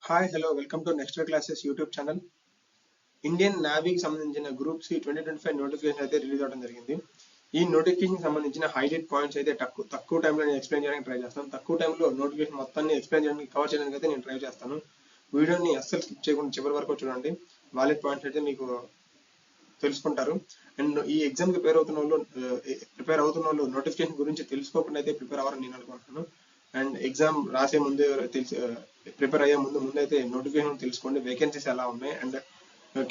Hi hello welcome to next classes YouTube channel. Indian నావీకి సంబంధించిన group C 2025 notification అయితే release అవడం జరిగింది. ఈ నోటిఫికేషన్ సంబంధించిన హైలైట్ పాయింట్స్ అయితే తక్కువ టైంలో నేను ఎక్స్ప్లెయిన్ చేయడానికి ట్రై చేస్తాను. తక్కువ టైంలో నోటిఫికేషన్ మొత్తాన్ని ఎక్స్ప్లెయిన్ చేయడానికి కవర్ చేయడానికి అయితే నేను ట్రై చేస్తాను. వీడియోని అస్సలు స్కిప్ చేయకుండా చివరి వరకు చూడండి. వాలిడ్ పాయింట్స్ అయితే మీకు తెలుసుకుంటారు. అండ్ ఈ ఎగ్జామ్ కి ప్రిపేర్ అవుతున్న వాళ్ళు నోటిఫికేషన్ గురించి తెలుసుకోకుండా అయితే ప్రిపేర్ అవ్వాలని నేను అనుకుంటున్నాను. అండ్ ఎగ్జామ్ రాసే ముందు ప్రిపేర్ అయ్యే ముందు అయితే నోటిఫికేషన్ తెలుసుకోండి, వేకెన్సీస్ ఎలా ఉన్నాయి అండ్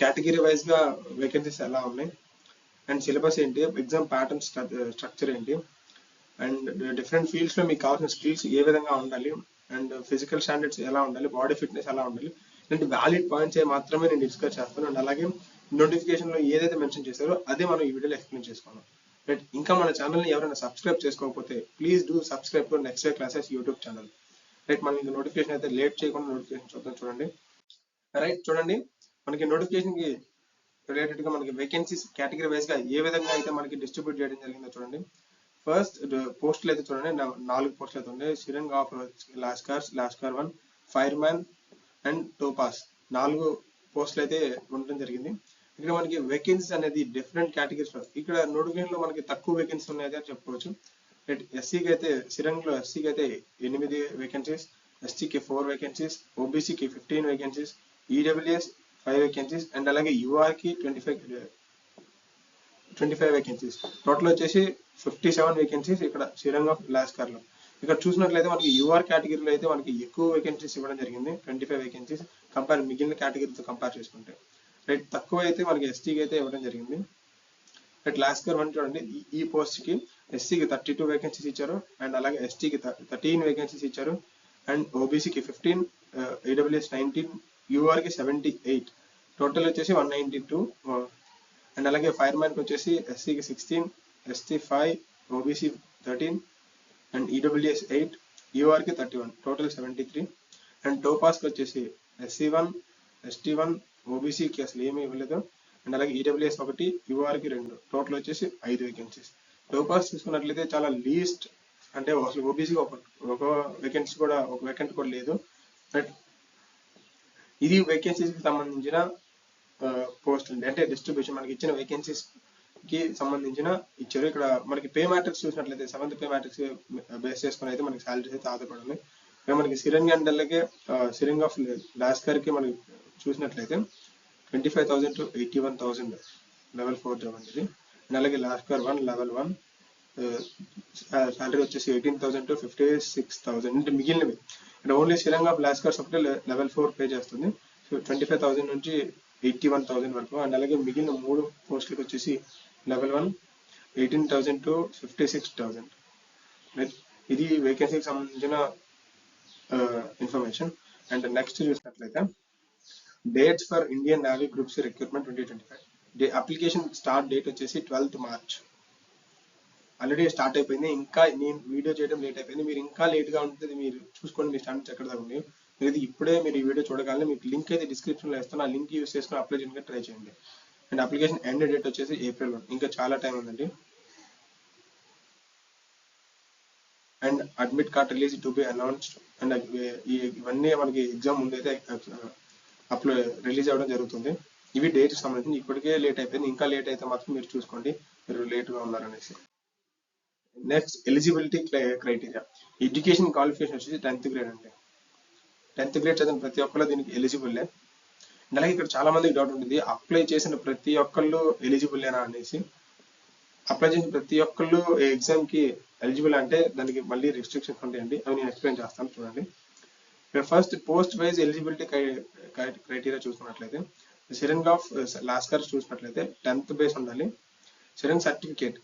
కేటగిరీ వైజ్ గా వేకెన్సీస్ ఎలా ఉన్నాయి అండ్ సిలబస్ ఏంటి, ఎగ్జామ్ ప్యాటర్న్ స్ట్రక్చర్ ఏంటి అండ్ డిఫరెంట్ ఫీల్డ్స్ లో మీకు కావాల్సిన స్కిల్స్ ఏ విధంగా ఉండాలి అండ్ ఫిజికల్ స్టాండర్డ్స్ ఎలా ఉండాలి, బాడీ ఫిట్నెస్ ఎలా ఉండాలి, ఇలాంటి వ్యాలిడ్ పాయింట్స్ మాత్రమే నేను డిస్కస్ చేస్తాను. అండ్ అలాగే నోటిఫికేషన్ లో ఏదైతే మెన్షన్ చేశారో అదే మనం ఈ వీడియోలో ఎక్స్ప్లెయిన్ చేసుకున్నాం. రైట్, ఇంకా మన ఛానల్ ని ఎవరైనా సబ్స్క్రైబ్ చేసుకోకపోతే please do subscribe to next classes YouTube channel. Right, మనకి నోటిఫికేషన్ అయితే లేట్ చేయకుండా నోటిఫికేషన్ చూద్దాం. చూడండి. రైట్, చూడండి, మనకి నోటిఫికేషన్ కి రిలేటెడ్ గా మనకి వేకెన్సీస్ కేటగిరీ వైజ్ గా ఏ విధంగా అయితే మనకి డిస్ట్రిబ్యూట్ చేయడం జరిగిందో చూడండి. ఫస్ట్ పోస్టులు అయితే చూడండి, 4 పోస్టులు అయితే ఉన్నాయి. Serang of lascar 1, fireman and topass 4 పోస్టులు అయితే ఉండడం జరిగింది. ఇక్కడ మనకి వేకెన్సీస్ అనేది డిఫరెంట్ కేటగిరీస్ లో, ఇక్కడ నోటిఫికేషన్ లో మనకి తక్కువ వేకెన్సీ ఉన్నాయని చెప్పుకోవచ్చు. ఎస్సీకి అయితే సిరంగ్ లో ఎస్సీకి అయితే 8 వేకెన్సీస్, ఎస్టీకి 4 వేకెన్సీస్, ఓబీసీకి 15 వేకెన్సీస్, ఈడబ్ల్యూఎస్ 5 వేకెన్సీస్ అండ్ అలాగే యూఆర్కి 25 వేకెన్సీస్. టోటల్ వచ్చేసి 57 వేకెన్సీస్ ఇక్కడ సిరంగ్ ఆఫ్ లాస్కార్ లో. ఇక్కడ చూసినట్లయితే మనకి యూఆర్ కేటగిరీలో అయితే మనకి ఎక్కువ వేకెన్సీస్ ఇవ్వడం జరిగింది, 25 వేకెన్సీస్ మిగిలిన కేటగిరీతో కంపేర్ చేసుకుంటే. రైట్, తక్కువ అయితే మనకి ఎస్టీకి అయితే ఇవ్వడం జరిగింది. రైట్, లాస్కార్ 1 చూడండి, ఈ పోస్ట్ కి ఎస్సీకి 32 వేకెన్సీస్ ఇచ్చారు అండ్ అలాగే ఎస్టీకి 13 వేకెన్సీస్ ఇచ్చారు అండ్ ఓబీసీకి 15, ఈడబ్ల్యూఎస్ 19, యూఆర్కి 78, టోటల్ వచ్చేసి 192 అండ్ అలాగే ఫైర్ మ్యాన్ కి వచ్చేసి ఎస్సీకి 16, ST 5, OBC 13 and EWS 8, యూఆర్కి 31, total 73 and topaz కి వచ్చేసి ఎస్సీ 1, ఎస్టీ 1, ఓబీసీకి అసలు ఏమీ ఇవ్వలేదు అండ్ అలాగే ఈడబ్ల్యూఎస్ 1, యూఆర్కి 2, టోటల్ వచ్చేసి 5 వేకెన్సీస్. టోపాస్ చూసుకున్నట్లయితే చాలా లీస్ట్, అంటే అసలు ఓబీసీకి ఒక వేకెన్సీ కూడా ఒక వేకెంట్ కూడా లేదు. బట్ ఇది వేకెన్సీస్ కి సంబంధించిన పోస్ట్ అండి, అంటే డిస్ట్రిబ్యూషన్ మనకి ఇచ్చిన వేకెన్సీస్ కి సంబంధించిన ఇచ్చారు. ఇక్కడ మనకి పే మ్యాట్రిక్స్ చూసినట్లయితే 7th పే మ్యాట్రిక్స్ బేస్ చేసుకుని అయితే మనకి సాలరీస్ అయితే ఆధారపడింది. మనకి సిరంగ్ అండ్ అలాగే సిరంగ్ ఆఫ్ లాస్కార్ కి మనకి చూసినట్లయితే 25,000 to 81,000 లెవెల్ 4 జాబ్ అండి. అండ్ అలాగే లాస్కార్ 1 లెవెల్ 1 సాలరీ వచ్చేసి 18,000 to 56,000. అంటే మిగిలినవి అంటే ఓన్లీ సిరంగ్ ఆఫ్ లాస్కార్స్ ఒకటే లెవెల్ 4 పే చేస్తుంది. సో 25,000 నుంచి 81,000 వరకు. అండ్ అలాగే మిగిలిన 3 పోస్టులకు వచ్చేసి లెవెల్ 1 18,000 to 56,000. ఇది వేకెన్సీకి సంబంధించిన ఇన్ఫర్మేషన్. అండ్ నెక్స్ట్ చూసినట్లయితే dates for Indian navy group C recruitment 2025. Application start date వచ్చేసి 12th March. ఆల్రెడీ స్టార్ట్ అయిపోయింది, ఇంకా నేను వీడియో చేయడం లేట్ అయిపోయింది. మీరు ఇంకా లేట్ గా ఉంటుంది, మీరు చూసుకోండి మీ స్టాండర్డ్స్ ఎక్కడ దాకా ఉంది. మీరు ఇప్పుడే మీరు ఈ వీడియో చూడగానే మీకు లింక్ అయితే డిస్క్రిప్షన్ లో ఇస్తాను, ఆ లింక్ యూస్ చేసుకుని అప్లై చేయడానికి ట్రై చేయండి. అండ్ అప్లికేషన్ ఎండ్ డేట్ వచ్చేసి April 1, ఇంకా చాలా టైం ఉందండి. And admit card release to be announced. And ఇవన్నీ మనకి ఎగ్జామ్ ముందు అయితే రిలీజ్ అవ్వడం జరుగుతుంది. ఇవి డేట్ సంబంధించి ఇప్పటికే లేట్ అయిపోయింది, ఇంకా లేట్ అయితే మాత్రం మీరు చూసుకోండి మీరు లేట్ గా ఉన్నారనేసి. Next eligibility criteria. Education qualification వచ్చేసి 10th grade అండి. 10th grade చదివిన ప్రతి ఒక్కరు దీనికి ఎలిజిబుల్లే. అలాగే ఇక్కడ చాలా మందికి డౌట్ ఉంటుంది, అప్లై చేసిన ప్రతి ఒక్కళ్ళు ఎలిజిబుల్లేనా అనేసి. అప్లై చేసిన ప్రతి ఒక్కళ్ళు ఎగ్జామ్ కి ఎలిజిబుల్ అంటే దానికి మళ్ళీ రిస్ట్రిక్షన్స్ ఉంటాయండి, అవి నేను ఎక్స్ప్లెయిన్ చేస్తాను. చూడండి, first post wise eligibility criteria చూసుకున్నట్లయితే సిరంగ్ ఆఫ్ లాస్కార్ చూసినట్లయితే 10th బేస్ ఉండాలి. Serang certificate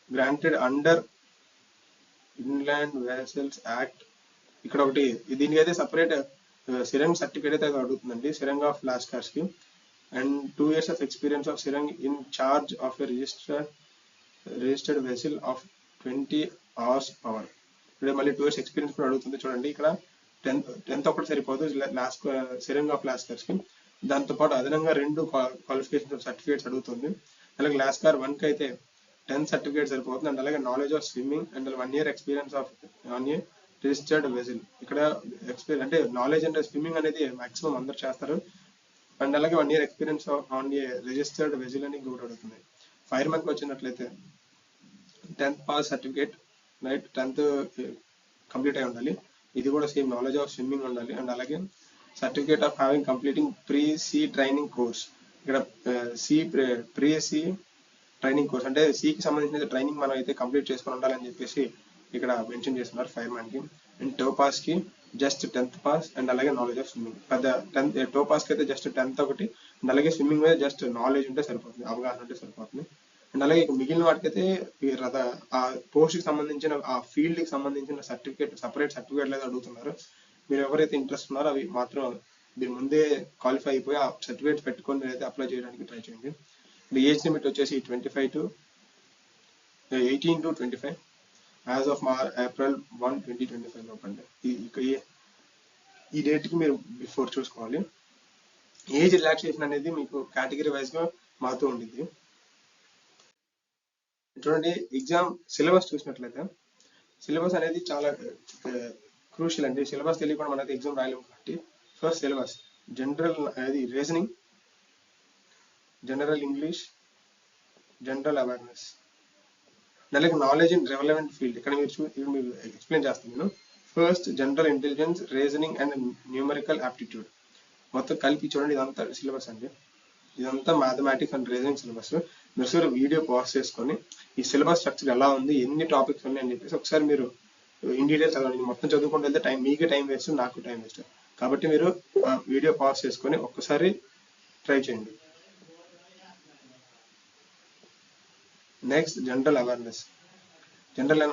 granted under inland vessels act, ఇక్కడ ఒకటి దీనికి అయితే సపరేట్ సిరంగ్ సర్టిఫికేట్ అయితే అడుగుతుందండి సిరంగ్ ఆఫ్ లాస్కార్స్ కి. And 2 years of experience of serang in charge of a registered vessel of 20 hours power. ఇక్కడ మళ్ళీ 2 years ఎక్స్పీరియన్స్ కూడా అడుగుతుంది. చూడండి, ఇక్కడ 10th ఒకటి సరిపోదు సిరంగ్ ఆఫ్ లాస్కార్స్ కి, దాంతో పాటు అదనంగా 2 క్వాలిఫికేషన్ సర్టిఫికేట్స్ అడుగుతుంది. అలాగే లాస్కార్ 1 కి అయితే 10 సర్టిఫికేట్ సరిపోతుంది. అండ్ అలాగే knowledge of swimming and 1 year experience of registered వెజిల్. ఇక్కడ అంటే నాలెడ్జ్ అంటే స్విమ్మింగ్ అనేది మాక్సిమం అందరు చేస్తారు, అండ్ అలాగే 1 year experience on a registered వెజిల్ అని కూడా అడుగుతుంది. ఫైర్ మ్యాన్కి వచ్చినట్లయితే 10th pass certificate, right, 10th complete అయి ఉండాలి. ఇది కూడా సేమ్ నాలెడ్జ్ ఆఫ్ స్విమ్మింగ్ ఉండాలి. అండ్ అలాగే certificate of having completing pre-see training course. ఇక్కడ ప్రీ-సీ ట్రైనింగ్ కోర్స్ అంటే సీకి సంబంధించిన ట్రైనింగ్ మనం అయితే కంప్లీట్ చేసుకొని ఉండాలని చెప్పేసి ఇక్కడ మెన్షన్ చేస్తున్నారు ఫైర్ మ్యాన్ కి. అండ్ టో పాస్ కి జస్ట్ 10th పాస్ అండ్ అలాగే నాలెడ్జ్ ఆఫ్ స్విమ్మింగ్. పెద్ద టో పాస్ కి అయితే జస్ట్ 10th ఒకటి, అండ్ అలాగే స్విమ్మింగ్ మీద జస్ట్ నాలెడ్జ్ ఉంటే సరిపోతుంది, అవగాహన ఉంటే సరిపోతుంది. అండ్ అలాగే మిగిలిన వాటికైతే ఆ పోస్ట్ కి సంబంధించిన ఆ ఫీల్డ్ కి సంబంధించిన సర్టిఫికేట్, సపరేట్ సర్టిఫికేట్ లేదా అడుగుతున్నారు. మీరు ఎవరైతే ఇంట్రెస్ట్ ఉన్నారో అవి మాత్రం దీని ముందే క్వాలిఫై అయిపోయి ఆ సర్టిఫికేట్ పెట్టుకొని మీరైతే అప్లై చేయడానికి ట్రై చేయండి. ఏజ్ లిమిట్ వచ్చేసి 18 to 25 యాజ్ ఆఫ్ April 1, 2025 లోపండి. ఈ డేట్ కి మీరు బిఫోర్ చూసుకోవాలి. ఏజ్ రిలాక్సేషన్ అనేది మీకు కేటగిరీ వైజ్ గా మారుతూ ఉండిద్ది. చూడండి, ఎగ్జామ్ సిలబస్ చూసినట్లయితే సిలబస్ అనేది చాలా క్రూషియల్ అండి. సిలబస్ తెలియకుండా మనైతే ఎగ్జామ్ రాయలేము కాబట్టి ఫస్ట్ సిలబస్ జనరల్, అది reasoning, general English, general awareness, అలాగే నాలెడ్జ్ ఇన్ రెలవెంట్ ఫీల్డ్. ఇక్కడ మీరు ఎక్స్ప్లెయిన్ చేస్తాను నేను. First general intelligence, reasoning and numerical aptitude మొత్తం కలిపి చూడండి. ఇదంతా సిలబస్ అండి, ఇదంతా మ్యాథమెటిక్స్ అండ్ రీజనింగ్ సిలబస్. మీరు సార్ వీడియో పాజ్ చేసుకొని ఈ సిలబస్ స్ట్రక్చర్ ఎలా ఉంది, ఎన్ని టాపిక్స్ ఉన్నాయి అని చెప్పేసి ఒకసారి మీరు ఇన్ డీటెయిల్స్ చదవండి. మొత్తం చదువుకుంటూ వెళ్తే మీకే టైం వేస్ట్, నాకు టైం వేస్ట్. కాబట్టి మీరు వీడియో పాజ్ చేసుకొని ఒక్కసారి ట్రై చేయండి. Next general awareness, general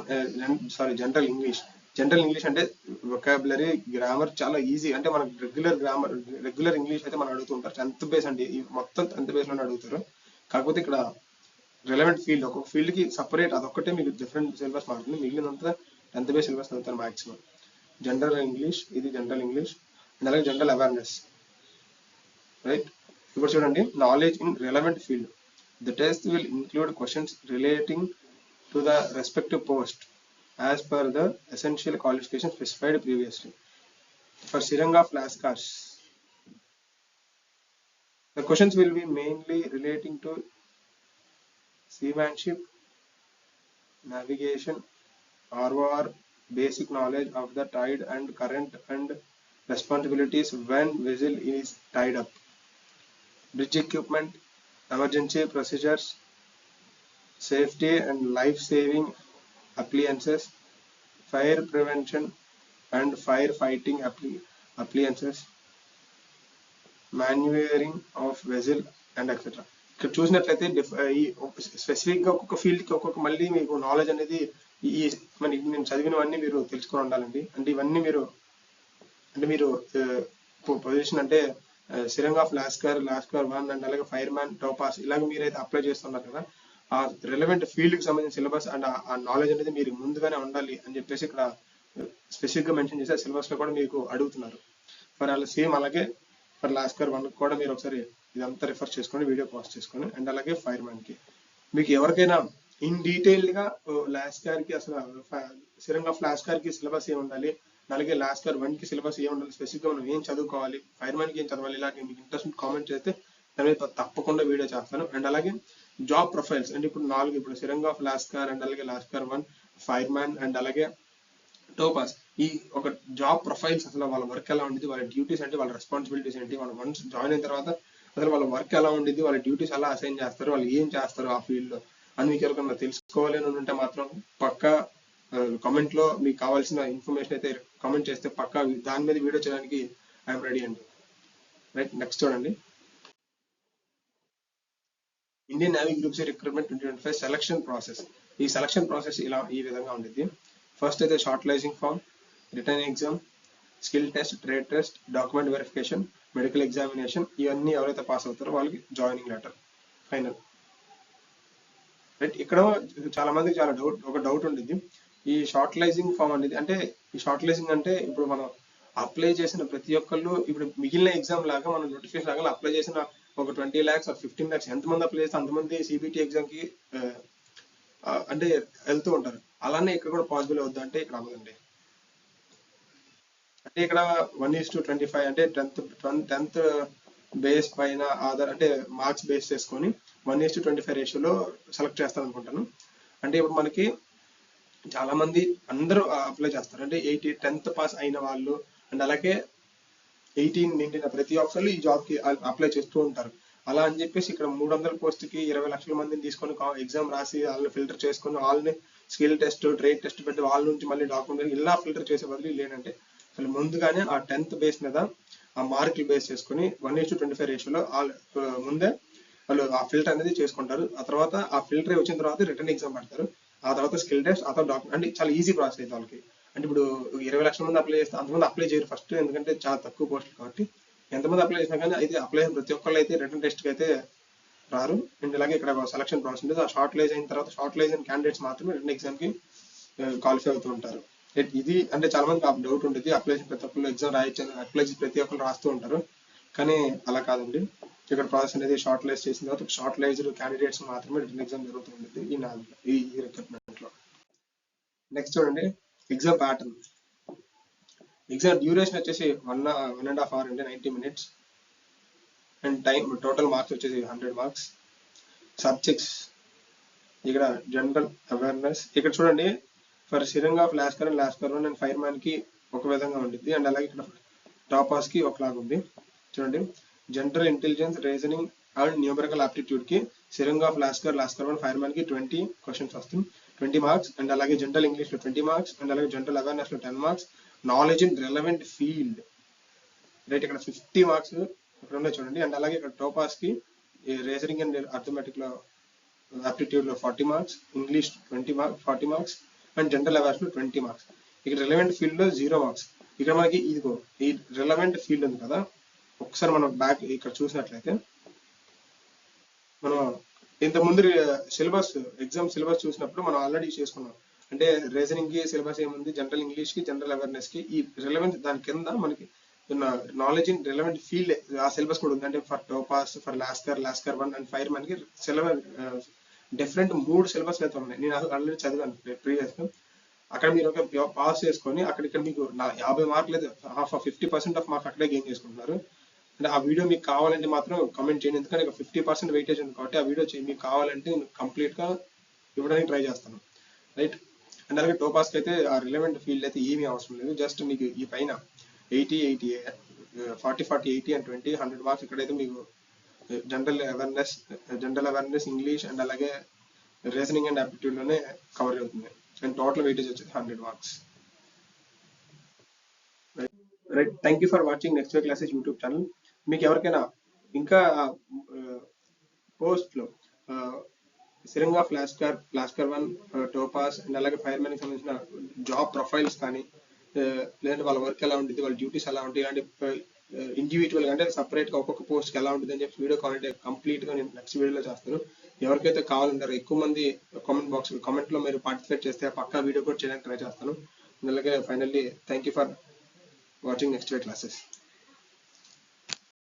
English. General English అంటే వొకాబులరీ, గ్రామర్ చాలా ఈజీ. అంటే మనకు రెగ్యులర్ ఇంగ్లీష్ అయితే మనం అడుగుతుంటారు 10th బేస్ అండి, మొత్తం 10th బేస్ లోనే అడుగుతారు. కాకపోతే ఇక్కడ రిలవెంట్ ఫీల్డ్, ఒక్కొక్క ఫీల్డ్ కి సపరేట్ అదొక్కటే మీకు డిఫరెంట్ సిలబస్ మారుతుంది. మిగిలినంతా 10th బేస్ సిలబస్ చదువుతారు మాక్సిమం. జనరల్ ఇంగ్లీష్, ఇది జనరల్ ఇంగ్లీష్. అండ్ అలాగే జనరల్ అవేర్నెస్, రైట్. ఇప్పుడు చూడండి, knowledge in relevant field. The test will include questions relating to the respective post as per the essential qualifications specified previously. For Siranga flashcards, the questions will be mainly relating to seamanship, navigation, ROR, basic knowledge of the tide and current and responsibilities when vessel is tied up, bridge equipment, emergency procedures, safety and life-saving appliances, fire prevention and firefighting appliances, maneuvering of vessel and etc. ఇక్కడ చూసినట్లయితే specific గా ఒక్కొక్క field కి ఒక్కొక్క మళ్ళీ మీకు knowledge అనేది నేను చదివినవన్నీ మీరు తెలుసుకొని ఉండాలండి. అంటే ఇవన్నీ మీరు పొజిషన్ అంటే సిరంగా లాస్కర్ 1 అండ్ అలాగే ఫైర్ మ్యాన్, టోపాస్ ఇలాగ మీరైతే అప్లై చేస్తున్నారు కదా, ఆ రిలవెంట్ ఫీల్డ్ కి సంబంధించిన సిలబస్ అండ్ ఆ నాలెడ్జ్ అనేది మీరు ముందుగానే ఉండాలి అని చెప్పేసి ఇక్కడ స్పెసిఫిక్ గా మెన్షన్ చేసి సిలబస్ లో కూడా మీకు అడుగుతున్నారు. సేమ్ అలాగే ఫర్ లాస్కర్ 1 కూడా మీరు ఒకసారి ఇదంతా రిఫర్ చేసుకొని వీడియో పాస్ చేసుకొని, అండ్ అలాగే ఫైర్ మ్యాన్ కి మీకు ఎవరికైనా ఇన్ డీటెయిల్ గా లాస్కర్ కి అసలు సిరంగా లాస్కర్ కి సిలబస్ ఏమి ఉండాలి, అలాగే లాస్కర్ 1 కి సిలబస్ ఏమి ఉండాలి, స్పెసిఫిక్ గా మనం ఏం చదువుకోవాలి, ఫైర్ మ్యాన్ కి ఏం చదవాలి, ఇలాగే మీకు ఇంట్రెస్ట్ కామెంట్ చేస్తే దాని మీద తప్పకుండా వీడియో చేస్తాను. అండ్ అలాగే జాబ్ ప్రొఫైల్స్ అంటే ఇప్పుడు 4 ఇప్పుడు సిరంగా లాస్కర్ అండ్ అలాగే లాస్కర్ 1, ఫైర్ మ్యాన్ అండ్ అలాగే టోపాస్, ఈ ఒక జాబ్ ప్రొఫైల్స్ అసలు వాళ్ళ వర్క్ ఎలా ఉండేది, వాళ్ళ డ్యూటీస్ అంటే వాళ్ళ రెస్పాన్సిబిలిటీస్ ఏంటి, వాళ్ళు వన్స్ జాయిన్ అయిన తర్వాత అసలు వాళ్ళ వర్క్ ఎలా ఉండేది, వాళ్ళ డ్యూటీస్ ఎలా అసైన్ చేస్తారు, వాళ్ళు ఏం చేస్తారు ఆ ఫీల్డ్ లో అని మీకు ఎవరికైనా తెలుసుకోవాలి అని ఉంటే మాత్రం పక్కా కామెంట్ లో మీకు కావాల్సిన ఇన్ఫర్మేషన్ అయితే కామెంట్ చేస్తే పక్కా దాని మీద వీడియో చేయడానికి ఐఎమ్ రెడీ అండి. రైట్, నెక్స్ట్ చూడండి, Indian Navy group C recruitment 2025 selection process. ఈ సెలక్షన్ ప్రాసెస్ ఈ విధంగా ఉండేది. ఫస్ట్ అయితే shortlisting form, written exam, skill test, trade test, document verification, medical examination, ఇవన్నీ ఎవరైతే పాస్ అవుతారో వాళ్ళకి జాయినింగ్ లెటర్ ఫైనల్. రైట్, ఇక్కడ చాలా మందికి ఒక డౌట్ ఉండేది. ఈ షార్ట్లైజింగ్ ఫామ్ అనేది అంటే ఈ షార్ట్లైజింగ్ అంటే ఇప్పుడు మనం అప్లై చేసిన ప్రతి ఒక్కళ్ళు ఇప్పుడు మిగిలిన ఎగ్జామ్ లాగా మనం నోటిఫికేషన్ లాగా అప్లై చేసిన ఒక 20 lakhs or 15 lakhs ఎంతమంది అప్లై చేస్తే అంతమంది సిబిటి ఎగ్జామ్ కి అంటే వెళ్తూ ఉంటారు. అలానే ఇక్కడ కూడా పాసిబుల్ అవుద్దా అంటే ఇక్కడ అవ్వదండి. అంటే ఇక్కడ 1:25 అంటే 10th బేస్ పైన ఆధార్ అంటే మార్క్స్ బేస్ చేసుకొని 1:25 రేషియోలో సెలెక్ట్ చేస్తాను అనుకుంటాను. అంటే ఇప్పుడు మనకి చాలా మంది అందరూ అప్లై చేస్తారు. అంటే 10th పాస్ అయిన వాళ్ళు అండ్ అలాగే 18 నిండిన ప్రతి ఒక్కళ్ళు ఈ జాబ్ కి అప్లై చేస్తూ ఉంటారు. అలా అని చెప్పేసి ఇక్కడ 300 పోస్ట్కి 20 లక్షల మందిని తీసుకొని ఎగ్జామ్ రాసి వాళ్ళని ఫిల్టర్ చేసుకొని వాళ్ళని స్కిల్ టెస్ట్ ట్రేడ్ టెస్ట్ పెట్టి వాళ్ళ నుంచి మళ్ళీ డాక్యుమెంట్ ఇలా ఫిల్టర్ చేసే బదులు లేదంటే అసలు ముందుగానే ఆ 10th బేస్ మీద ఆ మార్కులు బేస్ చేసుకొని 1:25 రేషియోలో ముందే వాళ్ళు ఆ ఫిల్టర్ అనేది చేసుకుంటారు. ఆ తర్వాత ఆ ఫిల్టర్ వచ్చిన తర్వాత రిటర్న్ ఎగ్జామ్ పెడతారు. ఆ తర్వాత స్కిల్ టెస్ట్ ఆ తర్వాత డాక్యుమెంట్ అంటే చాలా ఈజీ ప్రాసెస్ అయితే వాళ్ళకి. అంటే ఇప్పుడు 20 లక్షల మంది అప్లై చేస్తే అంతమంది అప్లై చేయరు ఫస్ట్, ఎందుకంటే చాలా తక్కువ పోస్టులు కాబట్టి. ఎంతమంది అప్లై చేసినా కానీ అయితే అప్లై అయిన ప్రతి ఒక్కళ్ళు అయితే రిటర్న్ టెస్ట్కి అయితే రారు. అండ్ ఇలాగే ఇక్కడ సెలక్షన్ ప్రాసెస్ ఉంటుంది. ఆ షార్ట్ అయిన తర్వాత షార్ట్ అయిన క్యాండిడేట్స్ మాత్రమే రిటర్న్ ఎగ్జామ్కి క్వాలిఫై అవుతూ ఉంటారు. ఇది అంటే చాలా మందికి డౌట్ ఉంటుంది, అప్లై చేసిన ప్రతి ఒక్కళ్ళు ఎగ్జామ్ రాయొచ్చు, అప్లై చేసి ప్రతి ఒక్కళ్ళు రాస్తూ ఉంటారు. కానీ అలా కాదండి. ఇక్కడ ప్రాసెస్ అనేది షార్ట్ లైస్ట్ చేసిన తర్వాత షార్ట్ లైజ్డ్ క్యాండిడేట్స్ మాత్రమే రిటర్న్ ఎగ్జామ్ జరుగుతుంది ఈ రిక్రూట్మెంట్ లో. నెక్స్ట్ చూడండి ఎగ్జామ్ ప్యాటర్న్. ఎగ్జామ్ డ్యూరేషన్ వచ్చేసి 1.5 hours అంటే 90 minutes. And time total marks వచ్చేసి 100 marks. సబ్జెక్ట్స్ ఇక్కడ జనరల్ అవేర్నెస్. ఇక్కడ చూడండి for serang of lascar and lascar 1 and fireman కి ఒక విధంగా ఉంటుంది. అండ్ అలాగే ఇక్కడ టాపర్స్ కి ఒకలాగా ఉంది. చూడండి general intelligence reasoning and numerical aptitude కి సిరంగ్ ఆఫ్ లాస్కర్ 1 ఫైర్ మ్యాన్ కి 20 క్వశ్చన్స్ వస్తుంది, 20 marks. అండ్ అలాగే జనరల్ ఇంగ్లీష్ లో 20 marks. అండ్ అలాగే జనరల్ అవేర్నెస్ లో 10 marks. Knowledge in relevant field right ఇక్కడ 50 marks ఇక్కడ ఉన్నాయి చూడండి. అండ్ అలాగే ఇక్కడ టోపాస్ కి రీజనింగ్ అండ్ అర్థమెటిక్ లో ఆప్టిట్యూడ్ లో 40 marks, English 40 marks and general awareness లో 20 marks. ఇక్కడ రిలవెంట్ ఫీల్డ్ లో 0 marks. ఇక్కడ మనకి ఇదిగో ఈ రిలవెంట్ ఫీల్డ్ ఉంది కదా, ఒకసారి మనం బ్యాక్ ఇక్కడ చూసినట్లయితే మనం ఇంత ముందు సిలబస్ ఎగ్జామ్ సిలబస్ చూసినప్పుడు మనం ఆల్రెడీ చేసుకున్నాం. అంటే రీజనింగ్ కి సిలబస్ ఏముంది, జనరల్ ఇంగ్లీష్ కి జనరల్ అవేర్నెస్ కి ఈ రిలవెంట్ దాని కింద మనకి నాలెడ్జ్ ఇన్ రిలవెంట్ ఫీల్డ్ ఆ సిలబస్ కూడా ఉంది. అంటే for topaz, for lascar 1 and fireman కి సిలబస్ డిఫరెంట్ 3 సిలబస్ అయితే ఉన్నాయి. నేను ఆల్రెడీ చదివాను ప్రీవియస్ గా. అక్కడ మీరు ఒక పాస్ చేసుకొని ఇక్కడ మీకు 50 మార్కులు లేదు, 50% ఆఫ్ మార్క్స్ అక్కడే గెయిన్ చేసుకుంటున్నారు. అంటే ఆ వీడియో మీకు కావాలంటే మాత్రం కమెంట్ చేయండి, ఎందుకంటే 50% వెయిటేజ్ ఉంది కాబట్టి ఆ వీడియో మీకు కావాలంటే నేను కంప్లీట్ గా ఇవ్వడానికి ట్రై చేస్తాను రైట్. అండ్ అలాగే టోపాస్ కి అయితే ఆ రిలవెంట్ ఫీల్డ్ అయితే ఏమీ అవసరం లేదు, జస్ట్ మీకు ఈ పైన 80 40 80 అండ్ 20 100 marks. ఇక్కడైతే మీకు జనరల్ అవేర్నెస్ ఇంగ్లీష్ అండ్ అలాగే రీజనింగ్ అండ్ ఆప్టిట్యూడ్ లోనే కవర్ అవుతుంది. అండ్ టోటల్ వెయిటేజ్ వచ్చేసి 100 marks right. Thank you for watching next classes YouTube channel. మీకు ఎవరికైనా ఇంకా పోస్ట్ లో సిరంగ్ ఆఫ్ లాస్కర్ 1 టోపాస్ అండ్ అలాగే ఫైర్ మ్యాన్ కి సంబంధించిన జాబ్ ప్రొఫైల్స్ కానీ లేదంటే వాళ్ళ వర్క్ ఎలా ఉంటుంది, వాళ్ళ డ్యూటీస్ ఎలా ఉంటాయి, ఇలాంటి ఇండివిజువల్ అంటే సపరేట్ గా ఒక్కొక్క పోస్ట్ ఎలా ఉంటుంది అని చెప్పి వీడియో కావాలంటే కంప్లీట్ గా నేను నెక్స్ట్ వీడియోలో చేస్తాను. ఎవరికైతే కావాలంటారో ఎక్కువ మంది కామెంట్ లో మీరు పార్టిసిపేట్ చేస్తే పక్కా వీడియో కూడా చేయడానికి ట్రై చేస్తాను. అలాగే finally thank you for watching next week classes.